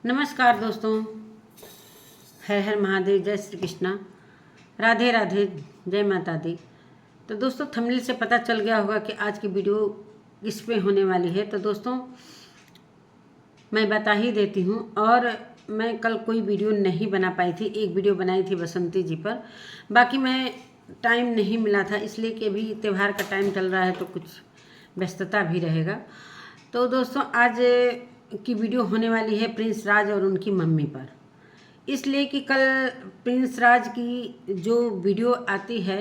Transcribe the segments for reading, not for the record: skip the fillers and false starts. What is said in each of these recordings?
नमस्कार दोस्तों, हर हर महादेव, जय श्री कृष्णा, राधे राधे, जय माता दी। तो दोस्तों, थंबनेल से पता चल गया होगा कि आज की वीडियो किस पे होने वाली है। तो दोस्तों, मैं बता ही देती हूँ। और मैं कल कोई वीडियो नहीं बना पाई थी, एक वीडियो बनाई थी बसंती जी पर, बाकी मैं टाइम नहीं मिला था, इसलिए कि अभी त्यौहार का टाइम चल रहा है तो कुछ व्यस्तता भी रहेगा। तो दोस्तों, आज की वीडियो होने वाली है प्रिंस राज और उनकी मम्मी पर, इसलिए कि कल प्रिंस राज की जो वीडियो आती है,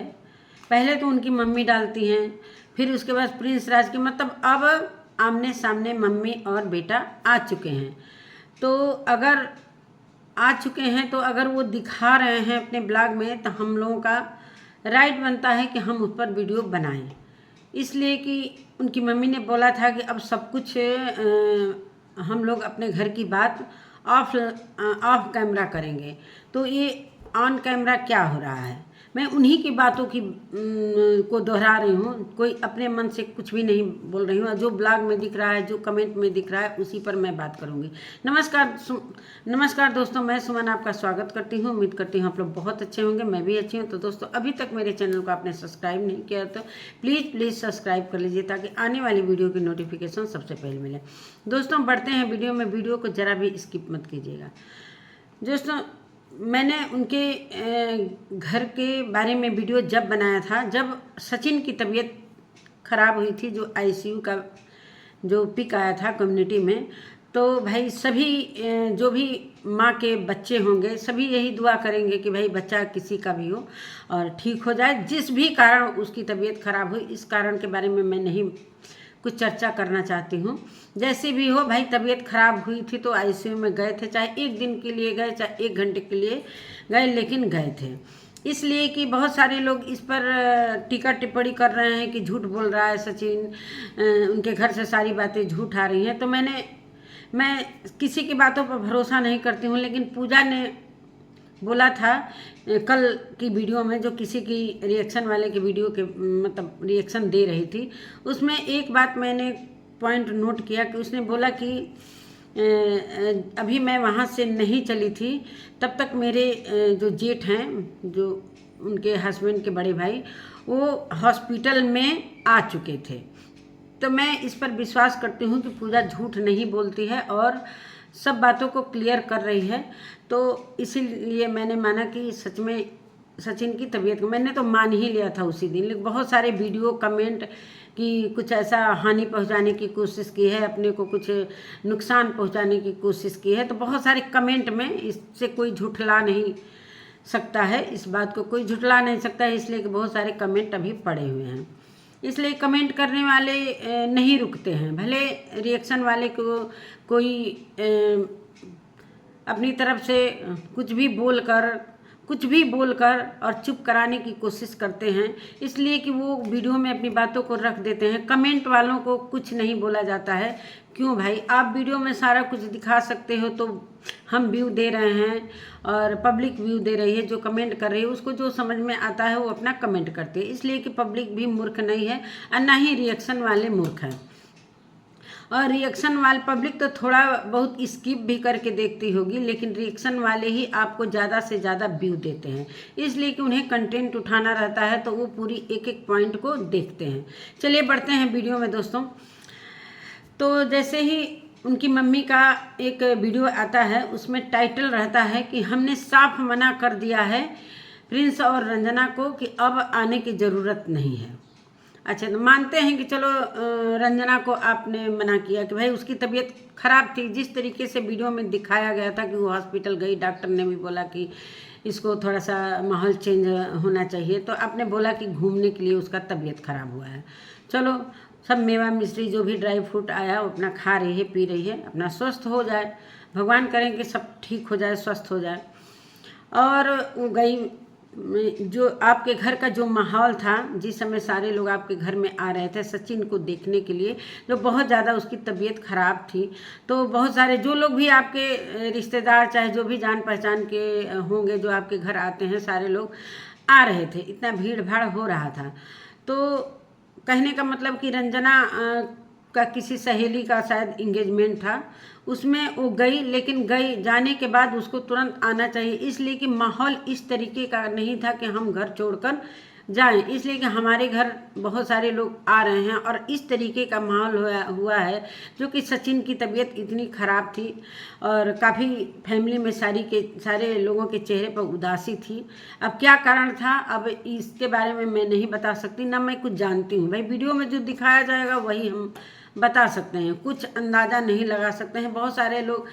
पहले तो उनकी मम्मी डालती हैं, फिर उसके बाद प्रिंस राज की, मतलब अब आमने सामने मम्मी और बेटा आ चुके हैं। तो अगर आ चुके हैं तो अगर वो दिखा रहे हैं अपने ब्लॉग में, तो हम लोगों का राइट बनता है कि हम उस पर वीडियो बनाएं। इसलिए कि उनकी मम्मी ने बोला था कि अब सब कुछ हम लोग अपने घर की बात ऑफ कैमरा करेंगे। तो ये ऑन कैमरा क्या हो रहा है, मैं उन्हीं की बातों की को दोहरा रही हूँ, कोई अपने मन से कुछ भी नहीं बोल रही हूँ। जो ब्लॉग में दिख रहा है, जो कमेंट में दिख रहा है, उसी पर मैं बात करूँगी। नमस्कार दोस्तों, मैं सुमन आपका स्वागत करती हूँ। उम्मीद करती हूँ आप लोग बहुत अच्छे होंगे, मैं भी अच्छी हूँ। तो दोस्तों, अभी तक मेरे चैनल को आपने सब्सक्राइब नहीं किया तो प्लीज़ सब्सक्राइब कर लीजिए, ताकि आने वाली वीडियो की नोटिफिकेशन सबसे पहले मिले। दोस्तों, बढ़ते हैं वीडियो में। वीडियो को ज़रा भी स्किप मत कीजिएगा। दोस्तों, मैंने उनके घर के बारे में वीडियो जब बनाया था, जब सचिन की तबीयत खराब हुई थी, जो आईसीयू का जो पिक आया था कम्युनिटी में, तो भाई सभी जो भी माँ के बच्चे होंगे, सभी यही दुआ करेंगे कि भाई बच्चा किसी का भी हो और ठीक हो जाए। जिस भी कारण उसकी तबीयत खराब हुई, इस कारण के बारे में मैं नहीं कुछ चर्चा करना चाहती हूँ। जैसे भी हो भाई, तबीयत खराब हुई थी तो आईसीयू में गए थे, चाहे एक दिन के लिए गए, चाहे 1 घंटे के लिए गए, लेकिन गए थे। इसलिए कि बहुत सारे लोग इस पर टीका टिप्पणी कर रहे हैं कि झूठ बोल रहा है सचिन, उनके घर से सारी बातें झूठ आ रही हैं। तो मैं किसी की बातों पर भरोसा नहीं करती हूँ, लेकिन पूजा ने बोला था कल की वीडियो में, जो किसी की रिएक्शन वाले की वीडियो के मतलब रिएक्शन दे रही थी, उसमें एक बात मैंने पॉइंट नोट किया कि उसने बोला कि अभी मैं वहाँ से नहीं चली थी, तब तक मेरे जो जेठ हैं, जो उनके हस्बैंड के बड़े भाई, वो हॉस्पिटल में आ चुके थे। तो मैं इस पर विश्वास करती हूँ कि पूजा झूठ नहीं बोलती है और सब बातों को क्लियर कर रही है। तो इसीलिए मैंने माना कि सच में सचिन की तबीयत को मैंने तो मान ही लिया था उसी दिन। लेकिन बहुत सारे वीडियो कमेंट कि कुछ ऐसा हानि पहुंचाने की कोशिश की है, अपने को कुछ नुकसान पहुंचाने की कोशिश की है, तो बहुत सारे कमेंट में, इससे कोई झुठला नहीं सकता है, इस बात को कोई झुठला नहीं सकता है, इसलिए कि बहुत सारे कमेंट अभी पड़े हुए हैं। इसलिए कमेंट करने वाले नहीं रुकते हैं, भले रिएक्शन वाले को कोई अपनी तरफ से कुछ भी बोलकर और चुप कराने की कोशिश करते हैं, इसलिए कि वो वीडियो में अपनी बातों को रख देते हैं। कमेंट वालों को कुछ नहीं बोला जाता है। क्यों भाई, आप वीडियो में सारा कुछ दिखा सकते हो, तो हम व्यू दे रहे हैं और पब्लिक व्यू दे रही है, जो कमेंट कर रही है उसको जो समझ में आता है वो अपना कमेंट करते हैं। इसलिए कि पब्लिक भी मूर्ख नहीं है और ना ही रिएक्शन वाले मूर्ख हैं। और रिएक्शन वाले पब्लिक तो थोड़ा बहुत स्किप भी करके देखती होगी, लेकिन रिएक्शन वाले ही आपको ज़्यादा से ज़्यादा व्यू देते हैं, इसलिए कि उन्हें कंटेंट उठाना रहता है, तो वो पूरी एक एक पॉइंट को देखते हैं। चलिए बढ़ते हैं वीडियो में दोस्तों। तो जैसे ही उनकी मम्मी का एक वीडियो आता है, उसमें टाइटल रहता है कि हमने साफ मना कर दिया है प्रिंस और रंजना को कि अब आने की ज़रूरत नहीं है। अच्छा, तो मानते हैं कि चलो रंजना को आपने मना किया कि भाई उसकी तबीयत खराब थी, जिस तरीके से वीडियो में दिखाया गया था कि वो हॉस्पिटल गई, डॉक्टर ने भी बोला कि इसको थोड़ा सा माहौल चेंज होना चाहिए, तो आपने बोला कि घूमने के लिए उसका तबीयत खराब हुआ है। चलो, सब मेवा मिश्री जो भी ड्राई फ्रूट आया वो अपना खा रही है, पी रही है, अपना स्वस्थ हो जाए, भगवान करें कि सब ठीक हो जाए, स्वस्थ हो जाए। और वो गई, जो आपके घर का जो माहौल था, जिस समय सारे लोग आपके घर में आ रहे थे सचिन को देखने के लिए, जो बहुत ज़्यादा उसकी तबीयत खराब थी, तो बहुत सारे जो लोग भी आपके रिश्तेदार, चाहे जो भी जान पहचान के होंगे, जो आपके घर आते हैं, सारे लोग आ रहे थे, इतना भीड़ भाड़ हो रहा था। तो कहने का मतलब कि रंजना उसका किसी सहेली का शायद इंगेजमेंट था, उसमें वो गई, लेकिन गई जाने के बाद उसको तुरंत आना चाहिए, इसलिए कि माहौल इस तरीके का नहीं था कि हम घर छोड़कर जाएं, इसलिए कि हमारे घर बहुत सारे लोग आ रहे हैं और इस तरीके का माहौल हुआ है जो कि सचिन की तबीयत इतनी ख़राब थी और काफ़ी फैमिली में सारे लोगों के चेहरे पर उदासी थी। अब क्या कारण था, अब इसके बारे में मैं नहीं बता सकती, ना मैं कुछ जानती हूँ। भाई वीडियो में जो दिखाया जाएगा वही हम बता सकते हैं, कुछ अंदाज़ा नहीं लगा सकते हैं। बहुत सारे लोग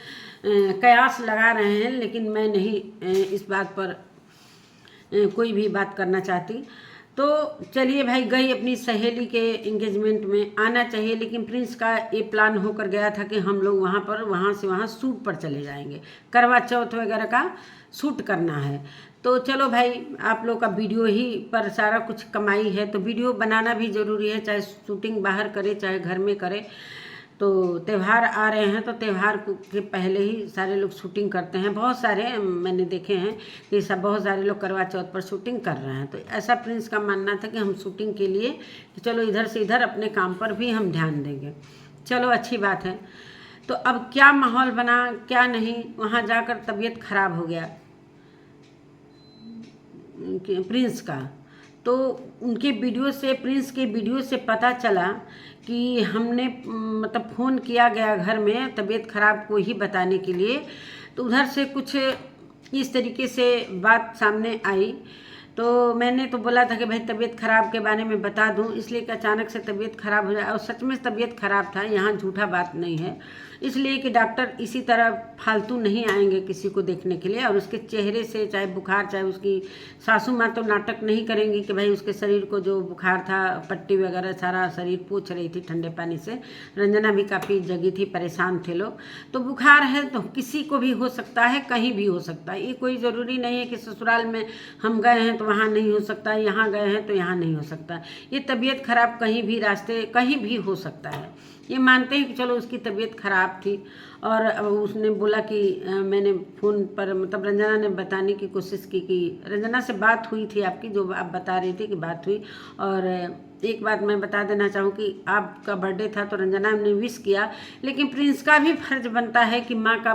कयास लगा रहे हैं, लेकिन मैं नहीं इस बात पर कोई भी बात करना चाहती। तो चलिए भाई, गई अपनी सहेली के एंगेजमेंट में, आना चाहिए, लेकिन प्रिंस का ये प्लान होकर गया था कि हम लोग वहाँ से वहाँ शूट पर चले जाएंगे, करवा चौथ वगैरह का शूट करना है। तो चलो भाई, आप लोग का वीडियो ही पर सारा कुछ कमाई है, तो वीडियो बनाना भी ज़रूरी है, चाहे शूटिंग बाहर करे चाहे घर में करे। तो त्यौहार आ रहे हैं, तो त्यौहार के पहले ही सारे लोग शूटिंग करते हैं, बहुत सारे मैंने देखे हैं कि सब बहुत सारे लोग करवा चौथ पर शूटिंग कर रहे हैं। तो ऐसा प्रिंस का मानना था कि हम शूटिंग के लिए कि चलो इधर से इधर अपने काम पर भी हम ध्यान देंगे। चलो अच्छी बात है। तो अब क्या माहौल बना क्या नहीं, वहाँ जाकर तबीयत खराब हो गया प्रिंस का। तो उनके वीडियो से, प्रिंस के वीडियो से पता चला कि हमने मतलब फ़ोन किया गया घर में तबीयत ख़राब को ही बताने के लिए, तो उधर से कुछ इस तरीके से बात सामने आई। तो मैंने तो बोला था कि भाई तबीयत ख़राब के बारे में बता दूं, इसलिए कि अचानक से तबीयत ख़राब हो जाए, और सच में तबीयत ख़राब था, यहाँ झूठा बात नहीं है। इसलिए कि डॉक्टर इसी तरह फालतू नहीं आएंगे किसी को देखने के लिए, और उसके चेहरे से चाहे बुखार, चाहे उसकी सासू माँ तो नाटक नहीं करेंगी कि भाई उसके शरीर को जो बुखार था, पट्टी वगैरह सारा शरीर पोंछ रही थी ठंडे पानी से। रंजना भी काफ़ी जगी थी, परेशान थे लोग। तो बुखार है तो किसी को भी हो सकता है, कहीं भी हो सकता है, ये कोई ज़रूरी नहीं है कि ससुराल में हम गए हैं तो वहाँ नहीं हो सकता, यहाँ गए हैं तो यहाँ नहीं हो सकता। ये तबीयत खराब कहीं भी रास्ते कहीं भी हो सकता है। ये मानते हैं कि चलो उसकी तबीयत खराब थी, और उसने बोला कि मैंने फ़ोन पर मतलब रंजना ने बताने की कोशिश की कि रंजना से बात हुई थी आपकी, जो आप बता रही थी कि बात हुई। और एक बात मैं बता देना चाहूँ कि आपका बर्थडे था तो रंजना ने विश किया, लेकिन प्रिंस का भी फर्ज बनता है कि माँ का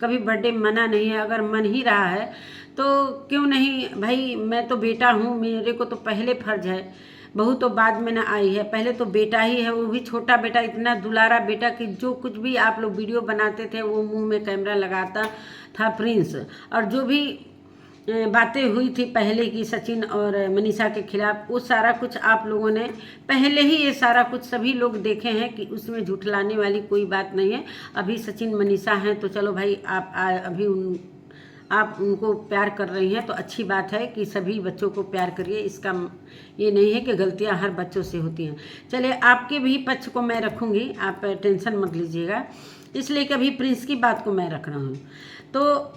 कभी बर्थडे मना नहीं है। अगर मन ही रहा है तो क्यों नहीं भाई, मैं तो बेटा हूँ, मेरे को तो पहले फर्ज है। बहू तो बाद में ना आई है, पहले तो बेटा ही है, वो भी छोटा बेटा, इतना दुलारा बेटा कि जो कुछ भी आप लोग वीडियो बनाते थे वो मुंह में कैमरा लगाता था प्रिंस। और जो भी बातें हुई थी पहले की सचिन और मनीषा के खिलाफ, वो सारा कुछ आप लोगों ने पहले ही ये सारा कुछ सभी लोग देखे हैं कि उसमें झुठलाने वाली कोई बात नहीं है। अभी सचिन मनीषा हैं तो चलो भाई, आप उनको प्यार कर रही हैं तो अच्छी बात है कि सभी बच्चों को प्यार करिए। इसका ये नहीं है कि गलतियां हर बच्चों से होती हैं। चलिए, आपके भी पक्ष को मैं रखूँगी, आप टेंशन मत लीजिएगा, इसलिए कि अभी प्रिंस की बात को मैं रख रहा हूँ। तो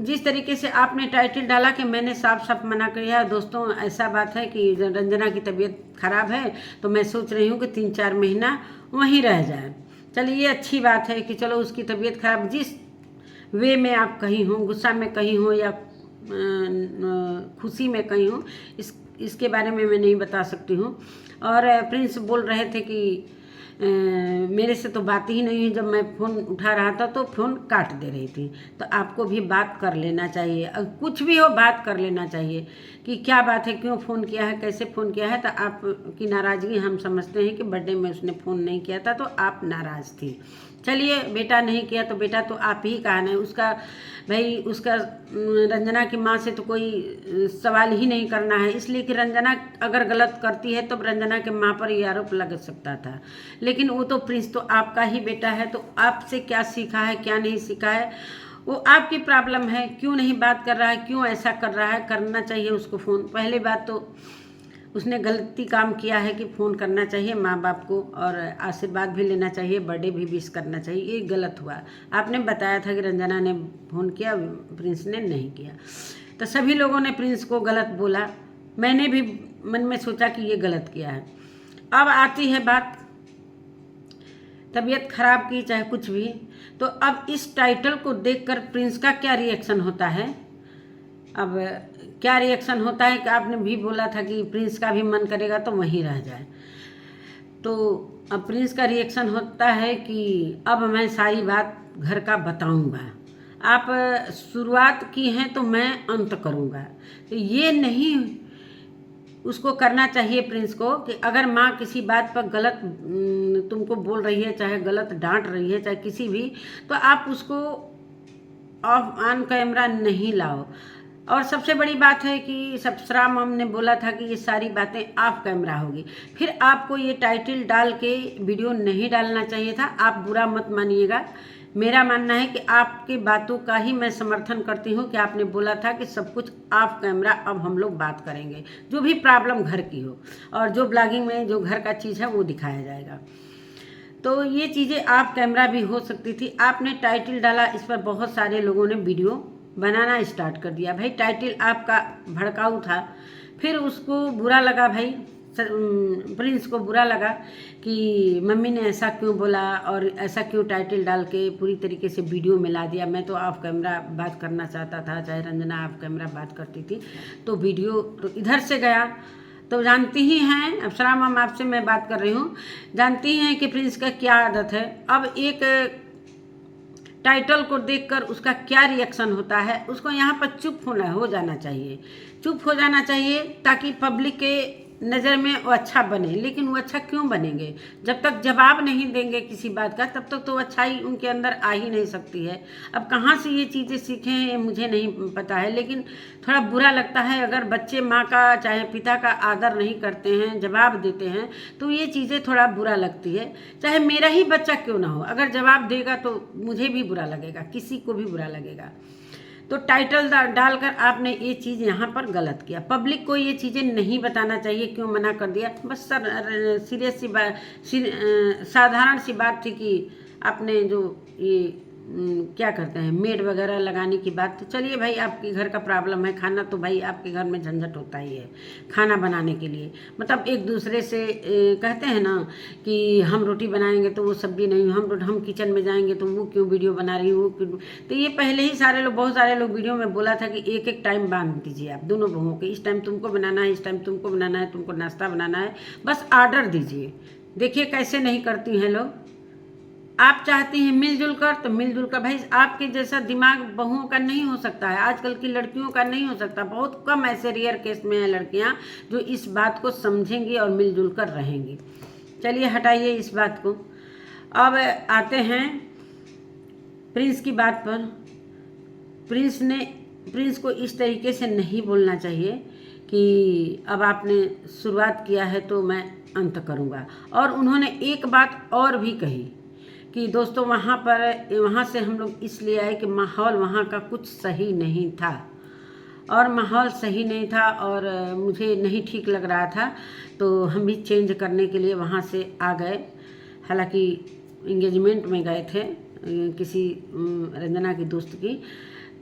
जिस तरीके से आपने टाइटल डाला कि मैंने साफ साफ मना किया है, दोस्तों ऐसा बात है कि रंजना की तबीयत खराब है, तो मैं सोच रही हूँ कि 3-4 महीना वहीं रह जाए। चलिए, ये अच्छी बात है कि चलो उसकी तबीयत खराब, जिस वे में आप कहीं हो, गुस्सा में कहीं हो या खुशी में कहीं हो, इसके बारे में मैं नहीं बता सकती हूँ। और प्रिंस बोल रहे थे कि मेरे से तो बात ही नहीं है, जब मैं फ़ोन उठा रहा था तो फ़ोन काट दे रही थी। तो आपको भी बात कर लेना चाहिए, कुछ भी हो बात कर लेना चाहिए कि क्या बात है, क्यों फ़ोन किया है, कैसे फ़ोन किया है। तो आपकी नाराज़गी हम समझते हैं कि बर्थडे में उसने फ़ोन नहीं किया था तो आप नाराज़ थी। चलिए, बेटा नहीं किया तो बेटा तो आप ही का है, उसका भाई, उसका रंजना की माँ से तो कोई सवाल ही नहीं करना है। इसलिए कि रंजना अगर गलत करती है तो रंजना के माँ पर ये आरोप लग सकता था, लेकिन वो तो प्रिंस तो आपका ही बेटा है, तो आपसे क्या सीखा है क्या नहीं सीखा है वो आपकी प्रॉब्लम है। क्यों नहीं बात कर रहा है, क्यों ऐसा कर रहा है, करना चाहिए उसको फ़ोन। पहली बात तो उसने गलती काम किया है कि फ़ोन करना चाहिए माँ बाप को, और आशीर्वाद भी लेना चाहिए, बर्थडे भी विश करना चाहिए। ये गलत हुआ। आपने बताया था कि रंजना ने फ़ोन किया, प्रिंस ने नहीं किया, तो सभी लोगों ने प्रिंस को गलत बोला। मैंने भी मन में सोचा कि ये गलत किया है। अब आती है बात तबीयत खराब की, चाहे कुछ भी, तो अब इस टाइटल को देखकर प्रिंस का क्या रिएक्शन होता है। अब क्या रिएक्शन होता है कि आपने भी बोला था कि प्रिंस का भी मन करेगा तो वहीं रह जाए। तो अब प्रिंस का रिएक्शन होता है कि अब मैं सारी बात घर का बताऊंगा, आप शुरुआत की हैं तो मैं अंत करूंगा। तो ये नहीं उसको करना चाहिए प्रिंस को कि अगर माँ किसी बात पर गलत तुमको बोल रही है, चाहे गलत डांट रही है, चाहे किसी भी, तो आप उसको ऑफ ऑन कैमरा नहीं लाओ। और सबसे बड़ी बात है कि सप्सरा मम ने बोला था कि ये सारी बातें ऑफ कैमरा होगी, फिर आपको ये टाइटल डाल के वीडियो नहीं डालना चाहिए था। आप बुरा मत मानिएगा, मेरा मानना है कि आपकी बातों का ही मैं समर्थन करती हूँ कि आपने बोला था कि सब कुछ ऑफ कैमरा अब हम लोग बात करेंगे, जो भी प्रॉब्लम घर की हो और जो ब्लॉगिंग में जो घर का चीज़ है वो दिखाया जाएगा। तो ये चीज़ें ऑफ कैमरा भी हो सकती थी। आपने टाइटल डाला, इस पर बहुत सारे लोगों ने वीडियो बनाना स्टार्ट कर दिया। भाई टाइटल आपका भड़काऊ था, फिर उसको बुरा लगा, भाई प्रिंस को बुरा लगा कि मम्मी ने ऐसा क्यों बोला और ऐसा क्यों टाइटल डाल के पूरी तरीके से वीडियो में ला दिया। मैं तो ऑफ कैमरा बात करना चाहता था, चाहे रंजना ऑफ कैमरा बात करती थी, तो वीडियो तो इधर से गया। तो जानती ही हैं अप्सरा मैम, आपसे मैं बात कर रही हूँ, जानती हैं कि प्रिंस का क्या आदत है। अब एक टाइटल को देखकर उसका क्या रिएक्शन होता है, उसको यहाँ पर चुप हो जाना चाहिए, चुप हो जाना चाहिए ताकि पब्लिक के नज़र में वो अच्छा बने। लेकिन वो अच्छा क्यों बनेंगे, जब तक जवाब नहीं देंगे किसी बात का, तब तक तो अच्छाई उनके अंदर आ ही नहीं सकती है। अब कहाँ से ये चीज़ें सीखे हैं मुझे नहीं पता है, लेकिन थोड़ा बुरा लगता है अगर बच्चे माँ का चाहे पिता का आदर नहीं करते हैं, जवाब देते हैं, तो ये चीज़ें थोड़ा बुरा लगती है। चाहे मेरा ही बच्चा क्यों ना हो, अगर जवाब देगा तो मुझे भी बुरा लगेगा, किसी को भी बुरा लगेगा। तो टाइटल डालकर आपने ये चीज़ यहाँ पर गलत किया। पब्लिक को ये चीज़ें नहीं बताना चाहिए, क्यों मना कर दिया। बस सर सीरियस सी बात, साधारण सी बात थी कि आपने जो ये क्या करते हैं मेड वगैरह लगाने की बात। तो चलिए भाई, आपके घर का प्रॉब्लम है, खाना तो भाई आपके घर में झंझट होता ही है खाना बनाने के लिए। मतलब एक दूसरे से कहते हैं ना कि हम रोटी बनाएंगे तो वो सब्जी नहीं, हम किचन में जाएंगे तो वो क्यों वीडियो बना रही वो क्यों। तो ये पहले ही बहुत सारे लोग वीडियो में बोला था कि एक एक टाइम बांध दीजिए आप दोनों बहुओं के, इस टाइम तुमको बनाना है, इस टाइम तुमको बनाना है, तुमको नाश्ता बनाना है, बस आर्डर दीजिए। देखिए कैसे नहीं करती हैं लोग। आप चाहती हैं मिलजुल कर तो मिलजुल कर, भाई आपके जैसा दिमाग बहुओं का नहीं हो सकता है, आजकल की लड़कियों का नहीं हो सकता। बहुत कम ऐसे रेयर केस में हैं लड़कियां जो इस बात को समझेंगी और मिलजुल कर रहेंगी। चलिए हटाइए इस बात को। अब आते हैं प्रिंस की बात पर। प्रिंस को इस तरीके से नहीं बोलना चाहिए कि अब आपने शुरुआत किया है तो मैं अंत करूँगा। और उन्होंने एक बात और भी कही कि दोस्तों वहाँ से हम लोग इसलिए आए कि माहौल वहाँ का कुछ सही नहीं था, और माहौल सही नहीं था और मुझे नहीं ठीक लग रहा था, तो हम भी चेंज करने के लिए वहाँ से आ गए। हालांकि इंगेजमेंट में गए थे किसी रंजना की दोस्त की,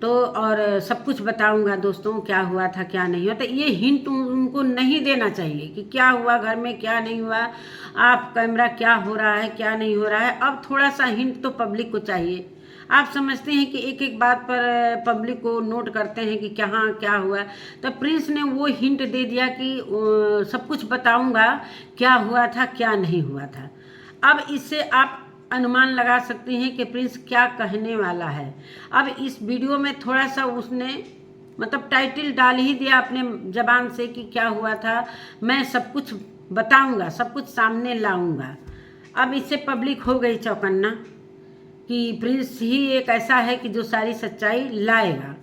तो और सब कुछ बताऊंगा दोस्तों क्या हुआ था क्या नहीं हुआ। तो ये हिंट उनको नहीं देना चाहिए कि क्या हुआ घर में क्या नहीं हुआ, आप कैमरा क्या हो रहा है क्या नहीं हो रहा है। अब थोड़ा सा हिंट तो पब्लिक को चाहिए। आप समझते हैं कि एक एक बात पर पब्लिक को नोट करते हैं कि कहाँ क्या हुआ, तो प्रिंस ने वो हिंट दे दिया कि सब कुछ बताऊंगा क्या हुआ था क्या नहीं हुआ था। अब इससे आप अनुमान लगा सकते हैं कि प्रिंस क्या कहने वाला है। अब इस वीडियो में थोड़ा सा उसने मतलब टाइटल डाल ही दिया अपने जबान से कि क्या हुआ था, मैं सब कुछ बताऊंगा, सब कुछ सामने लाऊंगा। अब इससे पब्लिक हो गई चौकन्ना कि प्रिंस ही एक ऐसा है कि जो सारी सच्चाई लाएगा।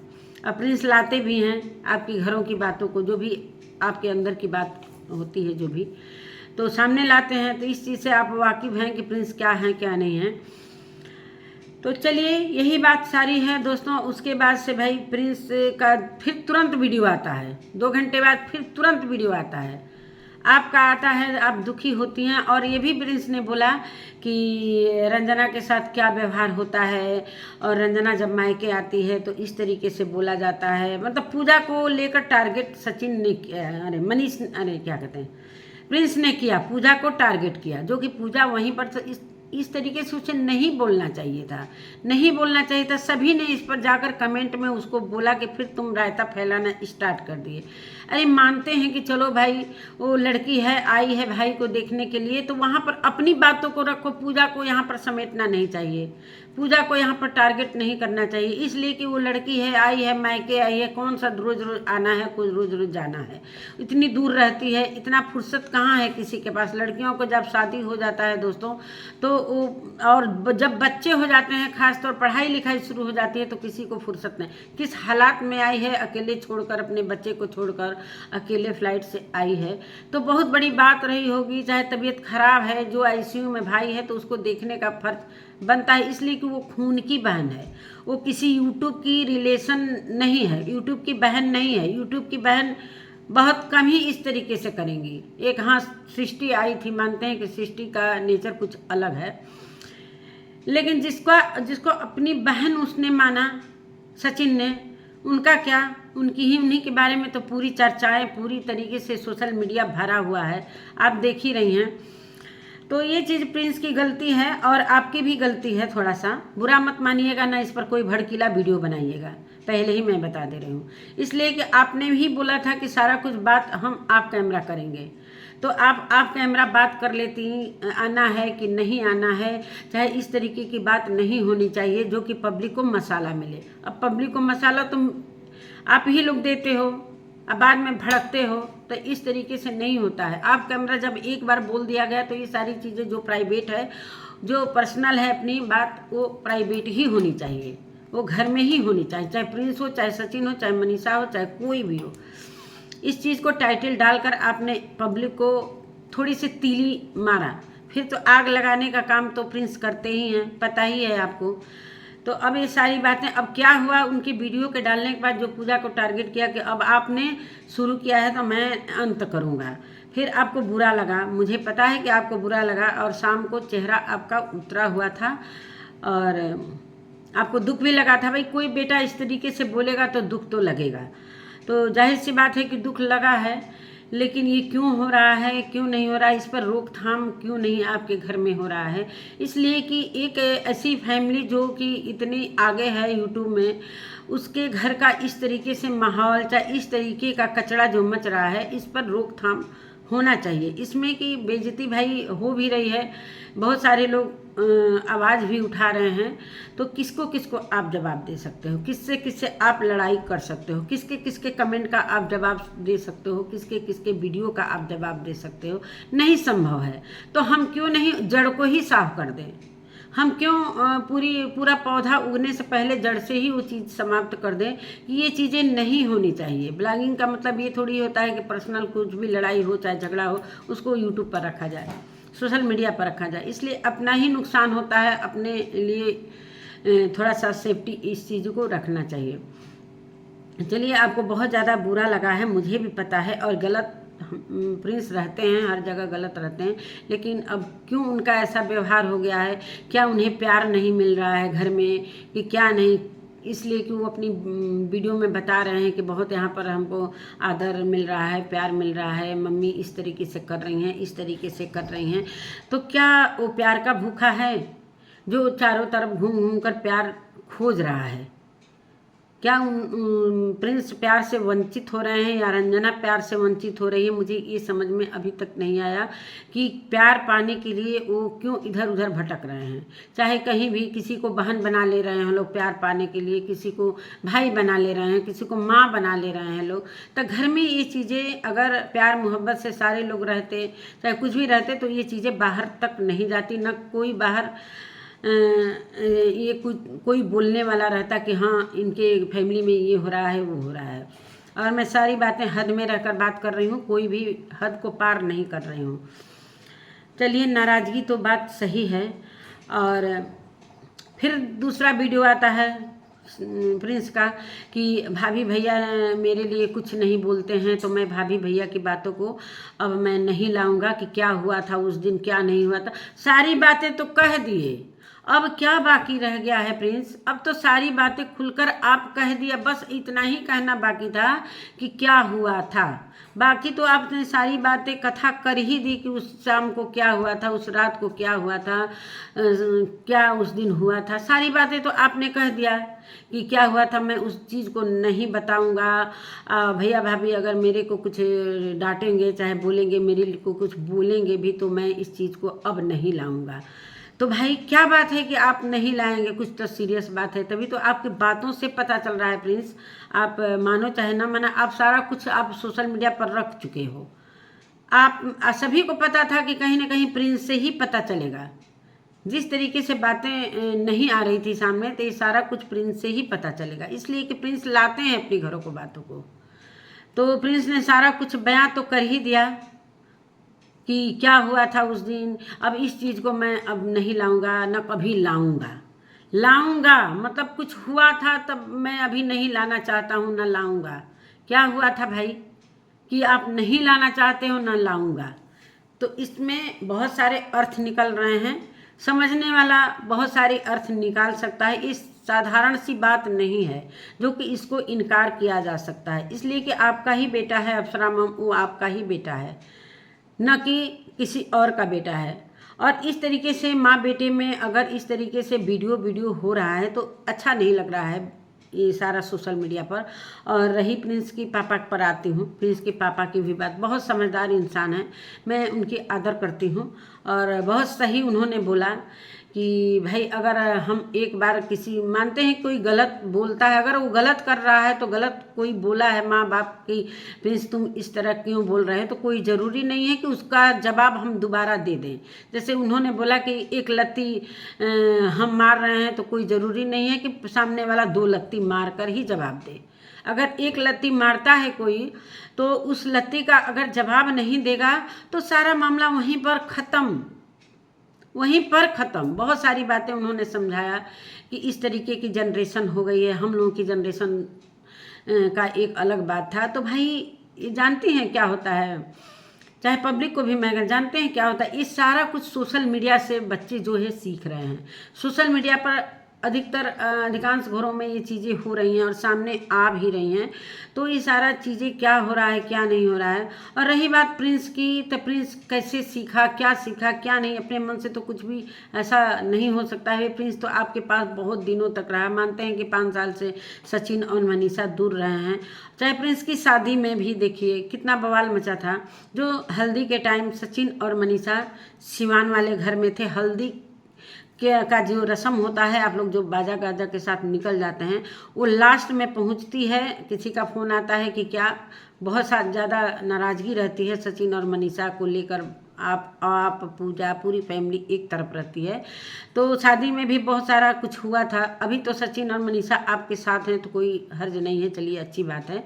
अब प्रिंस लाते भी हैं आपकी घरों की बातों को, जो भी आपके अंदर की बात होती है जो भी, तो सामने लाते हैं। तो इस चीज़ से आप वाकिफ़ हैं कि प्रिंस क्या हैं क्या नहीं है। तो चलिए यही बात सारी है दोस्तों। उसके बाद से भाई प्रिंस का फिर तुरंत वीडियो आता है, 2 घंटे बाद फिर तुरंत वीडियो आता है, आपका आता है, आप दुखी होती हैं। और ये भी प्रिंस ने बोला कि रंजना के साथ क्या व्यवहार होता है, और रंजना जब मायके आती है तो इस तरीके से बोला जाता है। मतलब पूजा को लेकर टारगेट सचिन ने किया, अरे क्या कहते हैं, प्रिंस ने किया, पूजा को टारगेट किया, जो कि पूजा वहीं पर तो इस तरीके से उसे नहीं बोलना चाहिए था, नहीं बोलना चाहिए था। सभी ने इस पर जाकर कमेंट में उसको बोला कि फिर तुम रायता फैलाना स्टार्ट कर दिए। अरे मानते हैं कि चलो भाई वो लड़की है, आई है भाई को देखने के लिए, तो वहाँ पर अपनी बातों को रखो, पूजा को यहाँ पर समेटना नहीं चाहिए, पूजा को यहाँ पर टारगेट नहीं करना चाहिए। इसलिए कि वो लड़की है, आई है, मायके आई है, कौन सा रोज रोज आना है, कुछ रोज रोज जाना है, इतनी दूर रहती है, इतना फुर्सत कहाँ है किसी के पास। लड़कियों को जब शादी हो जाता है दोस्तों, तो और जब बच्चे हो जाते हैं, खासतौर पढ़ाई लिखाई शुरू हो जाती है, तो किसी को फुर्सत नहीं। किस हालात में आई है, अकेले छोड़कर, अपने बच्चे को छोड़कर अकेले फ्लाइट से आई है, तो बहुत बड़ी बात रही होगी। चाहे तबीयत खराब है, जो आईसीयू में भाई है, तो उसको देखने का फर्ज बनता है, इसलिए कि वो खून की बहन है, वो किसी यूट्यूब की रिलेशन नहीं है, यूट्यूब की बहन नहीं है। यूट्यूब की बहन बहुत कम ही इस तरीके से करेंगी। एक हाँ सृष्टि आई थी, मानते हैं कि सृष्टि का नेचर कुछ अलग है, लेकिन जिसको अपनी बहन उसने माना, सचिन ने, उनका क्या, उन्हीं के बारे में तो पूरी चर्चाएं पूरी तरीके से सोशल मीडिया भरा हुआ है, आप देख ही रही हैं। तो ये चीज़ प्रिंस की गलती है और आपकी भी गलती है। थोड़ा सा बुरा मत मानिएगा ना, इस पर कोई भड़कीला वीडियो बनाइएगा, पहले ही मैं बता दे रही हूँ। इसलिए कि आपने भी बोला था कि सारा कुछ बात हम आप कैमरा करेंगे, तो आप कैमरा बात कर लेती, आना है कि नहीं आना है, चाहे इस तरीके की बात नहीं होनी चाहिए जो कि पब्लिक को मसाला मिले। अब पब्लिक को मसाला तुम आप ही लोग देते हो, अब बाद में भड़कते हो, तो इस तरीके से नहीं होता है। आप कैमरा जब एक बार बोल दिया गया, तो ये सारी चीज़ें जो प्राइवेट है, जो पर्सनल है अपनी बात, वो प्राइवेट ही होनी चाहिए, वो घर में ही होनी चाहिए, चाहे प्रिंस हो, चाहे सचिन हो, चाहे मनीषा हो, चाहे कोई भी हो। इस चीज़ को टाइटल डालकर आपने पब्लिक को थोड़ी सी तीली मारा, फिर तो आग लगाने का काम तो प्रिंस करते ही हैं, पता ही है आपको। तो अब ये सारी बातें, अब क्या हुआ उनकी वीडियो के डालने के बाद, जो पूजा को टारगेट किया कि अब आपने शुरू किया है तो मैं अंत करूँगा, फिर आपको बुरा लगा, मुझे पता है कि आपको बुरा लगा, और शाम को चेहरा आपका उतरा हुआ था और आपको दुख भी लगा था। भाई कोई बेटा इस तरीके से बोलेगा तो दुख तो लगेगा, तो जाहिर सी बात है कि दुख लगा है, लेकिन ये क्यों हो रहा है, क्यों नहीं हो रहा है, इस पर रोकथाम क्यों नहीं आपके घर में हो रहा है। इसलिए कि एक ऐसी फैमिली जो कि इतनी आगे है यूट्यूब में, उसके घर का इस तरीके से माहौल, चाहे इस तरीके का कचरा जो मच रहा है, इस पर रोकथाम होना चाहिए। इसमें कि बेइज्जती भाई हो भी रही है, बहुत सारे लोग आवाज़ भी उठा रहे हैं, तो किसको किसको आप जवाब दे सकते हो, किससे किससे आप लड़ाई कर सकते हो, किसके किसके कमेंट का आप जवाब दे सकते हो, किसके किसके वीडियो का आप जवाब दे सकते हो, नहीं संभव है। तो हम क्यों नहीं जड़ को ही साफ कर दें, हम क्यों पूरा पौधा उगने से पहले जड़ से ही वो चीज़ समाप्त कर दें कि ये चीज़ें नहीं होनी चाहिए। ब्लॉगिंग का मतलब ये थोड़ी होता है कि पर्सनल कुछ भी लड़ाई हो, चाहे झगड़ा हो, उसको यूट्यूब पर रखा जाए, सोशल मीडिया पर रखा जाए। इसलिए अपना ही नुकसान होता है, अपने लिए थोड़ा सा सेफ्टी इस चीज़ को रखना चाहिए। चलिए, आपको बहुत ज़्यादा बुरा लगा है, मुझे भी पता है, और गलत प्रिंस रहते हैं, हर जगह गलत रहते हैं, लेकिन अब क्यों उनका ऐसा व्यवहार हो गया है, क्या उन्हें प्यार नहीं मिल रहा है घर में कि क्या नहीं, इसलिए कि वो अपनी वीडियो में बता रहे हैं कि बहुत यहाँ पर हमको आदर मिल रहा है, प्यार मिल रहा है, मम्मी इस तरीके से कर रही हैं, इस तरीके से कर रही हैं। तो क्या वो प्यार का भूखा है जो चारों तरफ घूम घूम कर प्यार खोज रहा है? क्या प्रिंस प्यार से वंचित हो रहे हैं या रंजना प्यार से वंचित हो रही है? मुझे ये समझ में अभी तक नहीं आया कि प्यार पाने के लिए वो क्यों इधर उधर भटक रहे हैं। चाहे कहीं भी किसी को बहन बना ले रहे हैं लोग प्यार पाने के लिए, किसी को भाई बना ले रहे हैं, किसी को माँ बना ले रहे हैं लोग। तो घर में ये चीज़ें अगर प्यार मोहब्बत से सारे लोग रहते, चाहे कुछ भी रहते, तो ये चीज़ें बाहर तक नहीं जाती, न कोई बाहर ये कोई बोलने वाला रहता कि हाँ इनके फैमिली में ये हो रहा है, वो हो रहा है। और मैं सारी बातें हद में रहकर बात कर रही हूँ, कोई भी हद को पार नहीं कर रही हूँ। चलिए, नाराज़गी तो बात सही है। और फिर दूसरा वीडियो आता है प्रिंस का कि भाभी भैया मेरे लिए कुछ नहीं बोलते हैं, तो मैं भाभी भैया की बातों को अब मैं नहीं लाऊंगा कि क्या हुआ था उस दिन, क्या नहीं हुआ था। सारी बातें तो कह दिए, अब क्या बाकी रह गया है प्रिंस? अब तो सारी बातें खुलकर आप कह दिया, बस इतना ही कहना बाकी था कि क्या हुआ था। बाकी तो आपने सारी बातें कथा कर ही दी कि उस शाम को क्या हुआ था, उस रात को क्या हुआ था, क्या उस दिन हुआ था। सारी बातें तो आपने कह दिया कि क्या हुआ था। मैं उस चीज़ को नहीं बताऊंगा। भैया भाभी अगर मेरे को कुछ डांटेंगे, चाहे बोलेंगे, मेरे को कुछ बोलेंगे भी, तो मैं इस चीज़ को अब नहीं लाऊंगा। तो भाई क्या बात है कि आप नहीं लाएंगे? कुछ तो सीरियस बात है, तभी तो आपकी बातों से पता चल रहा है प्रिंस। आप मानो चाहे ना माना, आप सारा कुछ आप सोशल मीडिया पर रख चुके हो। आप सभी को पता था कि कहीं ना कहीं प्रिंस से ही पता चलेगा। जिस तरीके से बातें नहीं आ रही थी सामने, तो ये सारा कुछ प्रिंस से ही पता चलेगा, इसलिए कि प्रिंस लाते हैं अपनी घरों को बातों को। तो प्रिंस ने सारा कुछ बयां तो कर ही दिया कि क्या हुआ था उस दिन। अब इस चीज़ को मैं अब नहीं लाऊंगा, न कभी लाऊंगा मतलब कुछ हुआ था तब मैं अभी नहीं लाना चाहता हूँ, न लाऊंगा। क्या हुआ था भाई कि आप नहीं लाना चाहते हो, न लाऊंगा? तो इसमें बहुत सारे अर्थ निकल रहे हैं। समझने वाला बहुत सारे अर्थ निकाल सकता है। इस साधारण सी बात नहीं है जो कि इसको इनकार किया जा सकता है, इसलिए कि आपका ही बेटा है अप्सरा मैम, वो आपका ही बेटा है, न कि किसी और का बेटा है। और इस तरीके से माँ बेटे में अगर इस तरीके से वीडियो हो रहा है तो अच्छा नहीं लग रहा है ये सारा सोशल मीडिया पर। और रही प्रिंस की पापा पर आती हूँ, प्रिंस के पापा की भी बात, बहुत समझदार इंसान है, मैं उनकी आदर करती हूँ। और बहुत सही उन्होंने बोला कि भाई अगर हम एक बार किसी मानते हैं कोई गलत बोलता है, अगर वो गलत कर रहा है तो गलत कोई बोला है माँ बाप की, प्रिंस तुम इस तरह क्यों बोल रहे हैं, तो कोई ज़रूरी नहीं है कि उसका जवाब हम दोबारा दे दें। जैसे उन्होंने बोला कि एक लत्ती हम मार रहे हैं, तो कोई ज़रूरी नहीं है कि सामने वाला 2 लत्ती मार कर ही जवाब दे। अगर एक लत्ती मारता है कोई, तो उस लत्ती का अगर जवाब नहीं देगा तो सारा मामला वहीं पर ख़त्म। बहुत सारी बातें उन्होंने समझाया कि इस तरीके की जनरेशन हो गई है, हम लोगों की जनरेशन का एक अलग बात था। तो भाई ये जानते हैं क्या होता है, चाहे पब्लिक को भी मैं जानते हैं क्या होता है, ये सारा कुछ सोशल मीडिया से बच्चे जो है सीख रहे हैं। सोशल मीडिया पर अधिकांश घरों में ये चीज़ें हो रही हैं और सामने आ भी रही हैं। तो ये सारा चीज़ें क्या हो रहा है क्या नहीं हो रहा है। और रही बात प्रिंस की, तो प्रिंस कैसे सीखा क्या नहीं, अपने मन से तो कुछ भी ऐसा नहीं हो सकता है। प्रिंस तो आपके पास बहुत दिनों तक रहा, मानते हैं कि 5 साल से सचिन और मनीषा दूर रहे हैं। चाहे प्रिंस की शादी में भी देखिए कितना बवाल मचा था, जो हल्दी के टाइम सचिन और मनीषा सिवान वाले घर में थे। हल्दी का जो रस्म होता है, आप लोग जो बाजा गाजा के साथ निकल जाते हैं, वो लास्ट में पहुंचती है, किसी का फ़ोन आता है कि क्या, बहुत ज़्यादा नाराज़गी रहती है सचिन और मनीषा को लेकर। आप पूजा पूरी फैमिली एक तरफ रहती है। तो शादी में भी बहुत सारा कुछ हुआ था। अभी तो सचिन और मनीषा आपके साथ हैं तो कोई हर्ज नहीं है, चलिए अच्छी बात है।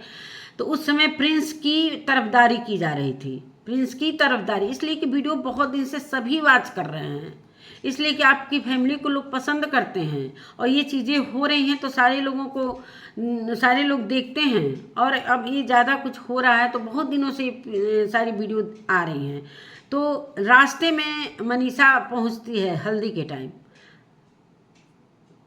तो उस समय प्रिंस की तरफदारी की जा रही थी, प्रिंस की तरफदारी, इसलिए कि वीडियो बहुत दिन से सभी वॉच कर रहे हैं, इसलिए कि आपकी फैमिली को लोग पसंद करते हैं और ये चीज़ें हो रही हैं तो सारे लोग देखते हैं। और अब ये ज़्यादा कुछ हो रहा है तो बहुत दिनों से सारी वीडियो आ रही हैं। तो रास्ते में मनीषा पहुंचती है हल्दी के टाइम,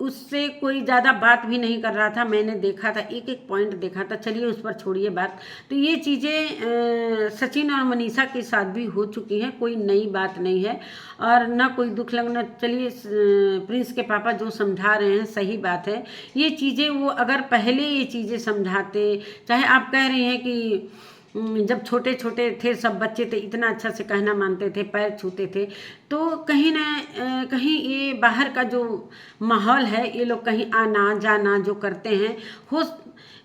उससे कोई ज़्यादा बात भी नहीं कर रहा था, मैंने देखा था, एक एक पॉइंट देखा था। चलिए उस पर छोड़िए बात। तो ये चीज़ें सचिन और मनीषा के साथ भी हो चुकी हैं, कोई नई बात नहीं है और ना कोई दुख लगना। चलिए प्रिंस के पापा जो समझा रहे हैं सही बात है। ये चीज़ें वो अगर पहले ये चीज़ें समझाते, चाहे आप कह रही हैं कि जब छोटे छोटे थे सब बच्चे थे इतना अच्छा से कहना मानते थे, पैर छूते थे, तो कहीं ना कहीं ये बाहर का जो माहौल है, ये लोग कहीं आना जाना जो करते हैं, हो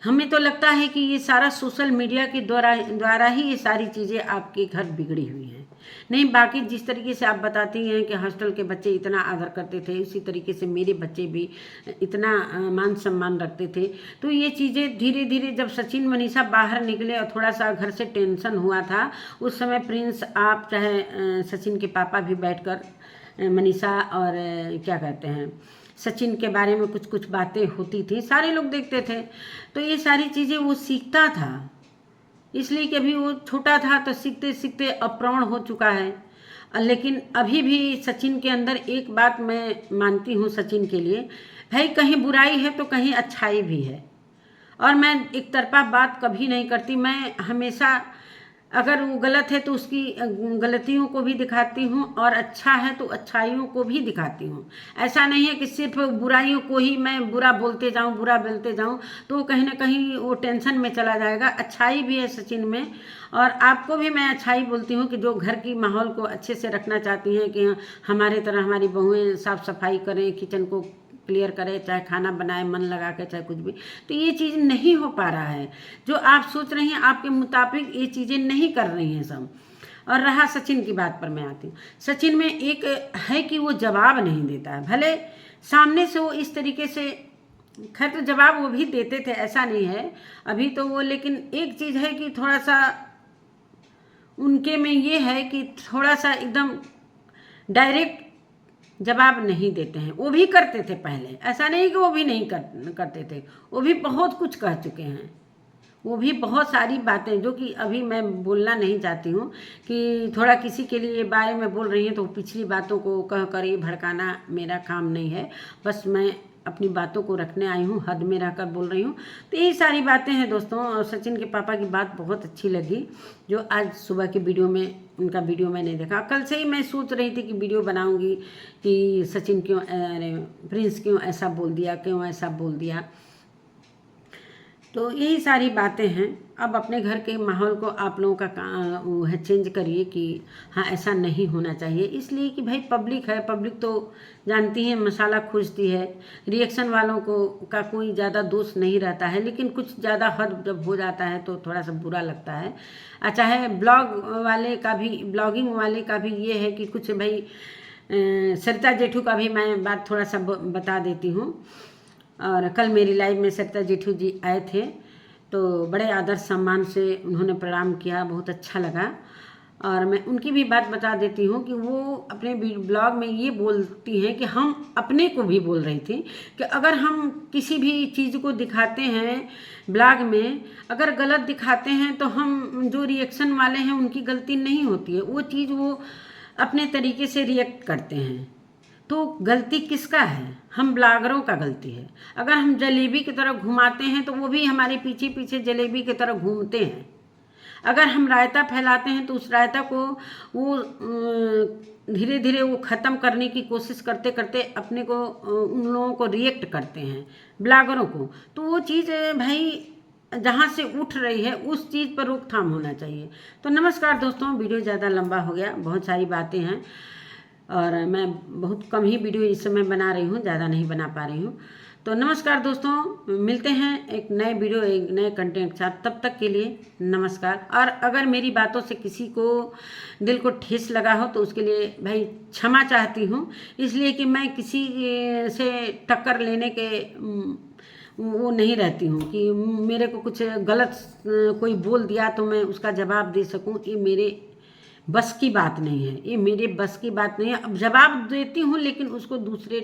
हमें तो लगता है कि ये सारा सोशल मीडिया के द्वारा ही ये सारी चीज़ें आपके घर बिगड़ी हुई हैं। नहीं, बाकी जिस तरीके से आप बताती हैं कि हॉस्टल के बच्चे इतना आदर करते थे, उसी तरीके से मेरे बच्चे भी इतना मान सम्मान रखते थे। तो ये चीज़ें धीरे धीरे जब सचिन मनीषा बाहर निकले और थोड़ा सा घर से टेंशन हुआ था, उस समय प्रिंस आप चाहे सचिन के पापा भी बैठकर मनीषा और क्या कहते हैं सचिन के बारे में कुछ कुछ बातें होती थी, सारे लोग देखते थे। तो ये सारी चीज़ें वो सीखता था, इसलिए कि अभी वो छोटा था तो सीखते सीखते अप्रौढ़ हो चुका है। लेकिन अभी भी सचिन के अंदर एक बात मैं मानती हूँ सचिन के लिए, भाई कहीं बुराई है तो कहीं अच्छाई भी है, और मैं एक तरफा बात कभी नहीं करती। मैं हमेशा अगर वो गलत है तो उसकी गलतियों को भी दिखाती हूँ, और अच्छा है तो अच्छाइयों को भी दिखाती हूँ। ऐसा नहीं है कि सिर्फ बुराइयों को ही मैं बुरा बोलते जाऊँ तो कहीं ना कहीं वो टेंशन में चला जाएगा। अच्छाई भी है सचिन में, और आपको भी मैं अच्छाई बोलती हूँ कि जो घर की माहौल को अच्छे से रखना चाहती हैं कि हमारे तरह हमारी बहुएं साफ़ सफाई करें, किचन को क्लियर करे, चाहे खाना बनाए मन लगा के, चाहे कुछ भी, तो ये चीज़ नहीं हो पा रहा है। जो आप सोच रही हैं आपके मुताबिक ये चीज़ें नहीं कर रही हैं सब। और रहा सचिन की बात पर मैं आती हूँ, सचिन में एक है कि वो जवाब नहीं देता है। भले सामने से वो इस तरीके से, खैर तो जवाब वो भी देते थे, ऐसा नहीं है अभी तो वो, लेकिन एक चीज़ है कि थोड़ा सा उनके में ये है कि थोड़ा सा एकदम डायरेक्ट जवाब नहीं देते हैं। वो भी करते थे पहले, ऐसा नहीं कि वो भी नहीं करते थे, वो भी बहुत कुछ कह चुके हैं। वो भी बहुत सारी बातें जो कि अभी मैं बोलना नहीं चाहती हूँ कि थोड़ा किसी के लिए बारे में बोल रही हैं तो पिछली बातों को कह कर ये भड़काना मेरा काम नहीं है। बस मैं अपनी बातों को रखने आई हूँ, हद में रहकर बोल रही हूँ। तो यही सारी बातें हैं दोस्तों। और सचिन के पापा की बात बहुत अच्छी लगी, जो आज सुबह की वीडियो में, उनका वीडियो मैंने देखा। कल से ही मैं सोच रही थी कि वीडियो बनाऊंगी कि सचिन क्यों, प्रिंस क्यों ऐसा बोल दिया, क्यों ऐसा बोल दिया। तो यही सारी बातें हैं। अब अपने घर के माहौल को आप लोगों का वो है चेंज करिए कि हाँ ऐसा नहीं होना चाहिए, इसलिए कि भाई पब्लिक है, पब्लिक तो जानती है मसाला खोजती है। रिएक्शन वालों को का कोई ज़्यादा दोष नहीं रहता है, लेकिन कुछ ज़्यादा हद जब हो जाता है तो थोड़ा सा बुरा लगता है। चाहे ब्लॉगिंग वाले का भी ये है कि कुछ भाई, सरिता जेठू का भी मैं बात थोड़ा सा बता देती हूँ। और कल मेरी लाइव में सरिता जेठू जी आए थे, तो बड़े आदर सम्मान से उन्होंने प्रणाम किया, बहुत अच्छा लगा। और मैं उनकी भी बात बता देती हूँ कि वो अपने ब्लॉग में ये बोलती हैं कि हम अपने को भी बोल रही थी कि अगर हम किसी भी चीज़ को दिखाते हैं ब्लॉग में, अगर गलत दिखाते हैं तो हम जो रिएक्शन वाले हैं उनकी गलती नहीं होती है, वो चीज़ वो अपने तरीके से रिएक्ट करते हैं। तो गलती किसका है? हम ब्लॉगरों का गलती है। अगर हम जलेबी की तरह घुमाते हैं तो वो भी हमारे पीछे पीछे जलेबी की तरह घूमते हैं। अगर हम रायता फैलाते हैं तो उस रायता को वो धीरे धीरे वो ख़त्म करने की कोशिश करते करते अपने को उन लोगों को रिएक्ट करते हैं, ब्लॉगरों को। तो वो चीज़ भाई जहाँ से उठ रही है उस चीज़ पर रोकथाम होना चाहिए। तो नमस्कार दोस्तों, वीडियो ज़्यादा लंबा हो गया, बहुत सारी बातें हैं और मैं बहुत कम ही वीडियो इस समय बना रही हूँ, ज़्यादा नहीं बना पा रही हूँ। तो नमस्कार दोस्तों, मिलते हैं एक नए वीडियो, एक नए कंटेंट के साथ। तब तक के लिए नमस्कार। और अगर मेरी बातों से किसी को दिल को ठेस लगा हो तो उसके लिए भाई क्षमा चाहती हूँ, इसलिए कि मैं किसी से टक्कर लेने के वो नहीं रहती हूँ कि मेरे को कुछ गलत कोई बोल दिया तो मैं उसका जवाब दे सकूँ। ये मेरे बस की बात नहीं है, ये मेरे बस की बात नहीं है। अब जवाब देती हूँ लेकिन उसको दूसरे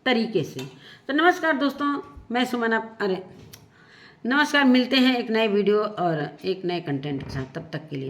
तरीके से। तो नमस्कार दोस्तों, मैं सुमन, नमस्कार। मिलते हैं एक नए वीडियो और एक नए कंटेंट के साथ। तब तक के लिए नमस्कार।